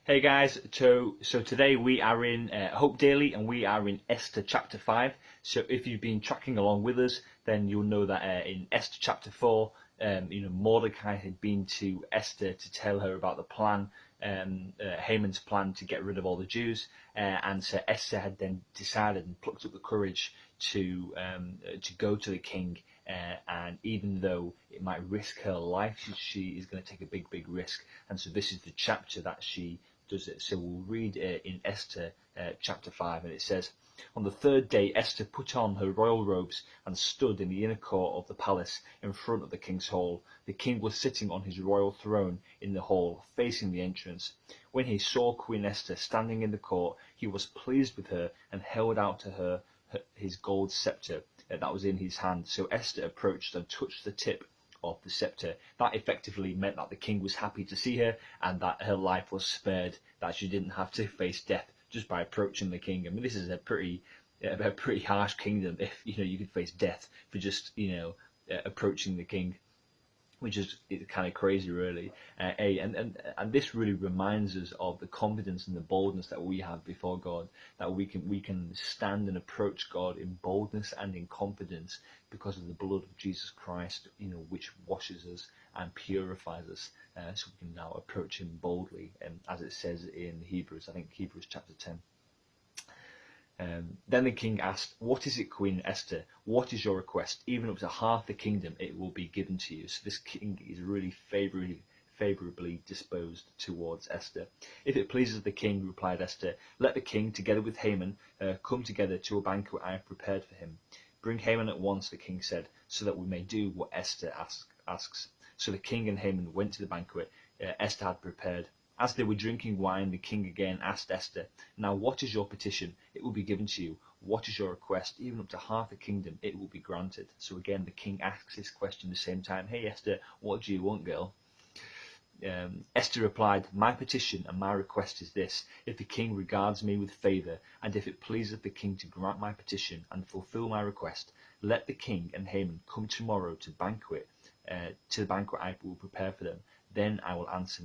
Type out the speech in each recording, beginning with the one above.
Hey guys, so today we are in Hope Daily and we are in Esther chapter 5. So if you've been tracking along with us, then you'll know that in Esther chapter 4, Mordecai had been to Esther to tell her about the plan, Haman's plan to get rid of all the Jews, and so Esther had then decided and plucked up the courage to go to the king, and even though it might risk her life, she is going to take a big risk, and so this is the chapter that she does it. So we'll read in Esther chapter 5, and it says, "On the third day Esther put on her royal robes and stood in the inner court of the palace in front of the king's hall. The king was sitting on his royal throne in the hall, facing the entrance. When he saw Queen Esther standing in the court, he was pleased with her and held out to her his gold scepter that was in his hand. So Esther approached and touched the tip of the scepter. That effectively meant that the king was happy to see her and that her life was spared, that she didn't have to face death just by approaching the king. I mean, this is a pretty harsh kingdom if you could face death for just approaching the king, which is kind of crazy, really. And this really reminds us of the confidence and the boldness that we have before God, that we can stand and approach God in boldness and in confidence because of the blood of Jesus Christ, which washes us and purifies us. So we can now approach Him boldly, as it says in Hebrews. I think Hebrews chapter 10. Then the king asked, "What is it, Queen Esther? What is your request? Even up to half the kingdom, it will be given to you." So this king is really favourably disposed towards Esther. "If it pleases the king," replied Esther, "let the king, together with Haman, come together to a banquet I have prepared for him." "Bring Haman at once," the king said, "so that we may do what Esther asks." So the king and Haman went to the banquet Esther had prepared. As they were drinking wine, the king again asked Esther, "Now what is your petition? It will be given to you. What is your request? Even up to half the kingdom, it will be granted." So again, the king asks this question at the same time. "Hey Esther, what do you want, girl?" Esther replied, "My petition and my request is this: if the king regards me with favour, and if it pleases the king to grant my petition and fulfil my request, let the king and Haman come tomorrow to the banquet I will prepare for them. Then I will answer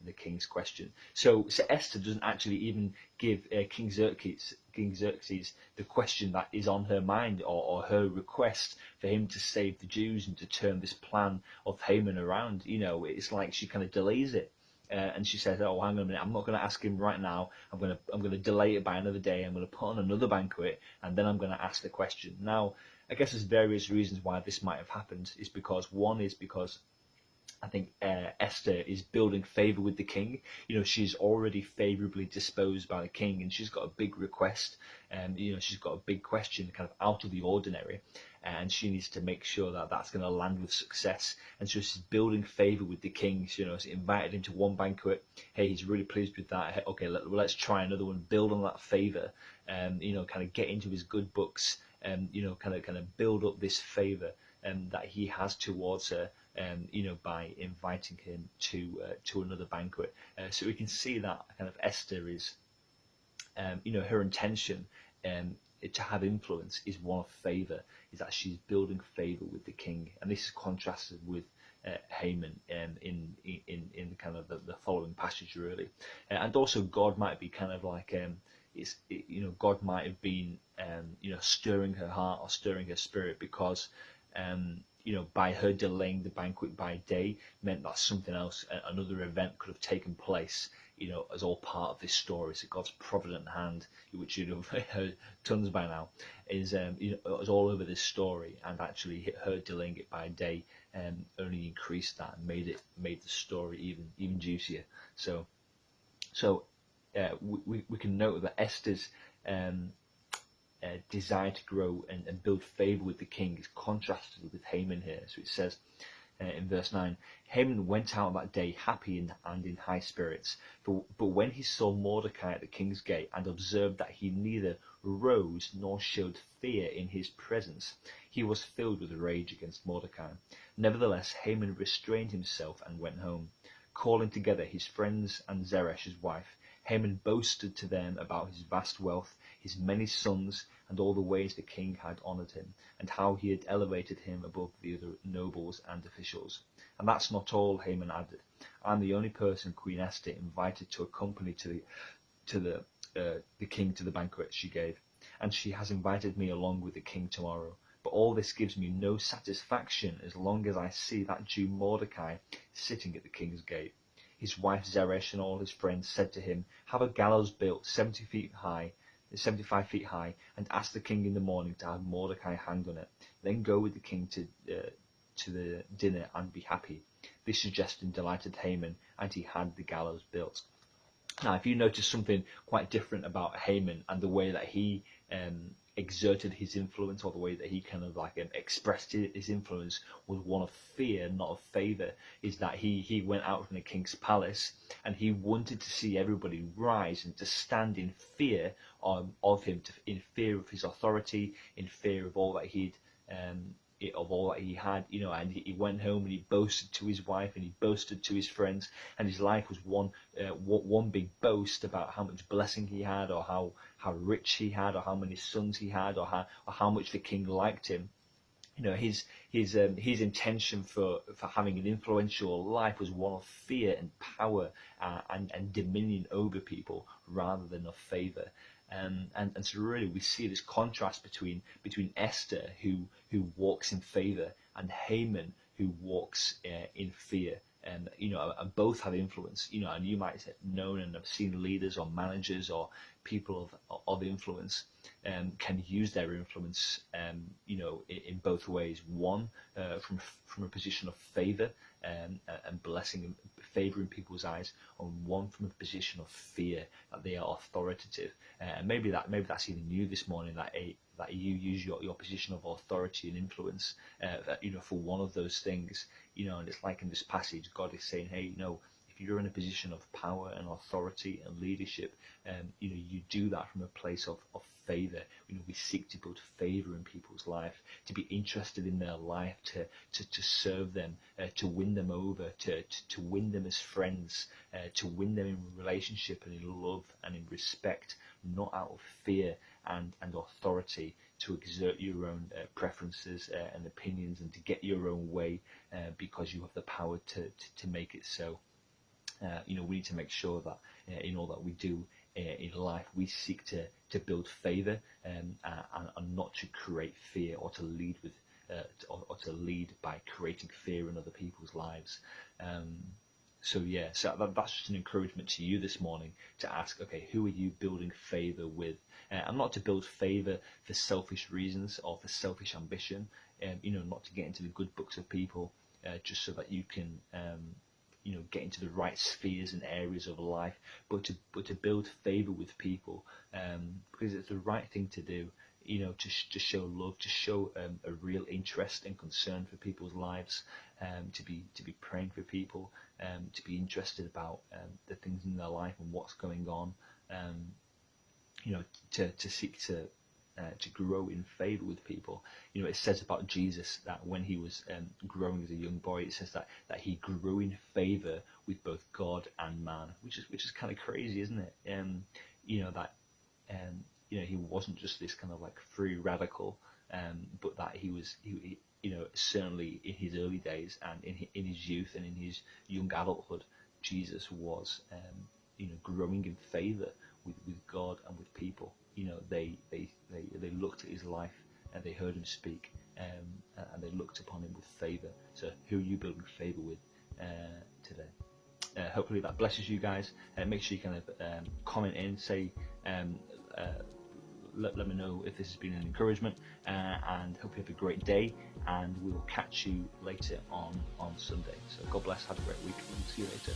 the king's question." So Esther doesn't actually even give King Xerxes the question that is on her mind, or her request for him to save the Jews and to turn this plan of Haman around. It's like she kind of delays it. And she says, "Oh, hang on a minute, I'm not going to ask him right now. I'm going to delay it by another day. I'm going to put on another banquet, and then I'm going to ask the question." Now, I guess there's various reasons why this might have happened. One is because I think Esther is building favour with the king. She's already favourably disposed by the king, and she's got a big request, and she's got a big question, kind of out of the ordinary, and she needs to make sure that that's going to land with success. And so she's building favour with the king. She invited him to one banquet. Hey, he's really pleased with that. Hey, okay, let's try another one. Build on that favour, kind of get into his good books, and kind of build up this favour that he has towards her. By inviting him to another banquet. So we can see that kind of Esther is, her intention to have influence is one of favour, is that she's building favour with the king. And this is contrasted with Haman in kind of the following passage, really. And also God might be kind of like, God might have been, stirring her heart or stirring her spirit, because by her delaying the banquet by a day meant that something else, another event could have taken place, as all part of this story. So God's provident hand, which you'd have heard tons by now, is all over this story, and actually her delaying it by a day only increased that and made the story even juicier. So we can note that Esther's desire to grow and build favour with the king is contrasted with Haman here. So it says in verse 9, "Haman went out that day happy and in high spirits, but when he saw Mordecai at the king's gate and observed that he neither rose nor showed fear in his presence, he was filled with rage against Mordecai. Nevertheless, Haman restrained himself and went home. Calling together his friends and Zeresh's wife, Haman boasted to them about his vast wealth, his many sons, and all the ways the king had honoured him, and how he had elevated him above the other nobles and officials. And that's not all, Haman added. I'm the only person Queen Esther invited to accompany the king to the banquet she gave, and she has invited me along with the king tomorrow. But all this gives me no satisfaction as long as I see that Jew Mordecai sitting at the king's gate. His wife Zeresh and all his friends said to him, have a gallows built 75 feet high, and ask the king in the morning to have Mordecai hanged on it. Then go with the king to the dinner and be happy. This suggestion delighted Haman, and he had the gallows built. Now, if you notice something quite different about Haman and the way that he exerted his influence, or the way that he kind of like expressed his influence, was one of fear, not of favour, is that he went out from the king's palace and he wanted to see everybody rise and to stand in fear of him, in fear of his authority, in fear of all that he had, you know. And he went home and he boasted to his wife and he boasted to his friends, and his life was one big boast about how much blessing he had, or how rich he had, or how many sons he had, or how much the king liked him. You know, his intention for having an influential life was one of fear and power and dominion over people, rather than of favour. And so really we see this contrast between Esther, who walks in favour, and Haman, who walks in fear. And and both have influence. And you might have known and have seen leaders or managers or people of influence can use their influence in both ways. One, from a position of favour and blessing and favour in people's eyes, and one from a position of fear, that they are authoritative. And maybe that's even you this morning, that you use your position of authority and influence for one of those things. And it's like in this passage, God is saying, hey, if you're in a position of power and authority and leadership, you do that from a place of favour. We seek to build favour in people's life, to be interested in their life, to serve them, to win them over, to win them as friends, to win them in relationship and in love and in respect, not out of fear and authority, to exert your own preferences and opinions, and to get your own way because you have the power to make it so. We need to make sure that in all that we do in life, we seek to build favour and not to create fear, or to lead with or to lead by creating fear in other people's lives. So that's just an encouragement to you this morning, to ask, okay, who are you building favour with? And not to build favour for selfish reasons or for selfish ambition, not to get into the good books of people just so that you can get into the right spheres and areas of life, but to build favour with people, because it's the right thing to do. To show love, to show a real interest and concern for people's lives, to be praying for people, to be interested about the things in their life and what's going on, to seek to grow in favour with people. It says about Jesus that when he was growing as a young boy, it says that he grew in favour with both God and man, which is kind of crazy, isn't it? He wasn't just this kind of like free radical, but that he certainly in his early days and in his youth and in his young adulthood, Jesus was growing in favour with God and with people. They looked at his life and they heard him speak, and they looked upon him with favour. So who are you building favour with today? Hopefully that blesses you guys. Make sure you kind of comment in, say let me know if this has been an encouragement, and hope you have a great day, and we'll catch you later on Sunday. So God bless, have a great week, and we'll see you later.